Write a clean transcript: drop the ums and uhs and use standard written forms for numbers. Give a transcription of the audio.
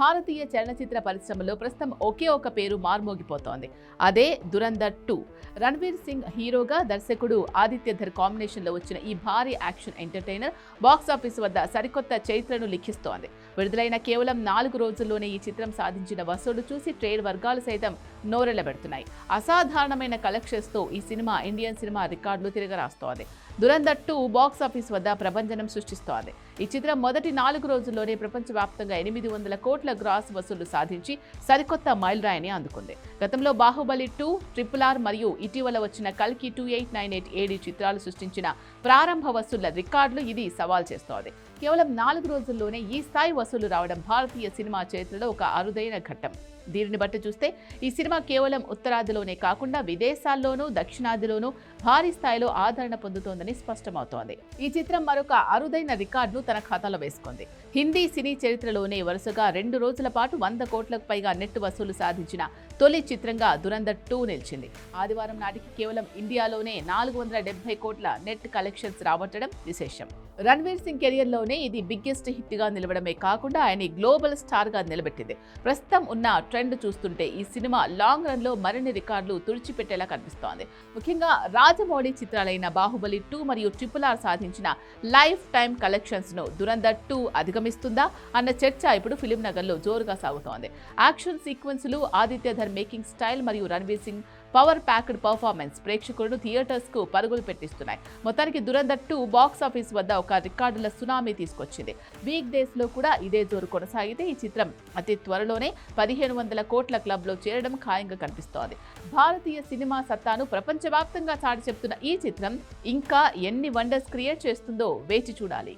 భారతీయ చలనచిత్ర పరిశ్రమలో ప్రస్తుతం ఒకే ఒక పేరు మార్మోగిపోతోంది. అదే దురంధర్ 2. రణ్వీర్ సింగ్ హీరోగా, దర్శకుడు ఆదిత్యధర్ కాంబినేషన్లో వచ్చిన ఈ భారీ యాక్షన్ ఎంటర్టైనర్ బాక్సాఫీస్ వద్ద సరికొత్త చరిత్రను లిఖిస్తోంది. విడుదలైన కేవలం 4 రోజుల్లోనే ఈ చిత్రం సాధించిన వసూలు చూసి ట్రేడ్ వర్గాలు సైతం నోరెళ్లబెడుతున్నాయి. అసాధారణమైన కలెక్షన్స్ తో ఈ సినిమా ఇండియన్ సినిమా రికార్డులు తిరగరాస్తోంది. దురంధర్ 2 బాక్సాఫీస్ వద్ద ప్రభంజనం సృష్టిస్తోంది. ఈ చిత్రం మొదటి 4 రోజుల్లోనే ప్రపంచవ్యాప్తంగా 800 కోట్ల గ్రాస్ వసూలు సాధించి సరికొత్త మైలురాయిని అందుకుంది. గతంలో బాహుబలి 2, RRR మరియు ఇటీవల వచ్చిన కల్కి 2898 AD చిత్రాలు సృష్టించిన ప్రారంభ వసూళ్ల రికార్డులు ఇది సవాల్ చేస్తోంది. కేవలం 4 రోజుల్లోనే ఈ స్థాయి వసూలు రావడం భారతీయ సినిమా చరిత్రలో ఒక అరుదైన ఘట్టం. దీనిని బట్టి చూస్తే ఈ సినిమా కేవలం ఉత్తరాదిలోనే కాకుండా విదేశాల్లోనూ, దక్షిణాదిలోనూ భారీ స్థాయిలో ఆదరణ పొందుతోందని స్పష్టమవుతోంది. ఈ చిత్రం మరొక అరుదైన రికార్డును తన ఖాతాలో వేసుకుంది. హిందీ సినీ చరిత్రలోనే వరుసగా 2 రోజుల పాటు 100 కోట్లకు పైగా నెట్ వసూలు సాధించిన తొలి చిత్రంగా దురంధర్ 2 నిలిచింది. ఆదివారం నాటికి కేవలం ఇండియాలోనే 470 కోట్ల నెట్ కలెక్షన్స్ రాబట్టడం విశేషం. రణ్వీర్ సింగ్ కెరియర్లోనే ఇది బిగ్గెస్ట్ హిట్ గా నిలవడమే కాకుండా ఆయన గ్లోబల్ స్టార్ గా నిలబెట్టింది. ప్రస్తుతం ఉన్న ట్రెండ్ చూస్తుంటే ఈ సినిమా లాంగ్ రన్ లో మరిన్ని రికార్డులు తుడిచిపెట్టేలా కనిపిస్తోంది. ముఖ్యంగా రాజమౌళి చిత్రాలైన బాహుబలి 2 మరియు RRR సాధించిన లైఫ్ టైమ్ కలెక్షన్స్ ను దురంధర్ 2 అధిగమిస్తుందా అన్న చర్చ ఇప్పుడు ఫిలిం నగర్ లో జోరుగా సాగుతోంది. యాక్షన్ సీక్వెన్సులు, ఆదిత్యధర్ మేకింగ్ స్టైల్ మరియు Ranveer Singh power packed performance ప్రేక్షకులను థియేటర్స్ కు పరుగులు పెట్టిస్తున్నాయి. మొత్తానికి దురంధర్ 2 బాక్స్ ఆఫీస్ వద్ద ఒక రికార్డుల సునామీ తీసుకొచ్చింది. వీక్ డేస్ లో కూడా ఇదే జోరు కొనసాగితే ఈ చిత్రం అతి త్వరలోనే 1500 కోట్ల క్లబ్ లో చేరడం ఖాయంగా కనిపిస్తోంది. భారతీయ సినిమా సత్తాను ప్రపంచవ్యాప్తంగా చాటి చెప్తున్న ఈ చిత్రం ఇంకా ఎన్ని వండర్స్ క్రియేట్ చేస్తుందో వేచి చూడాలి.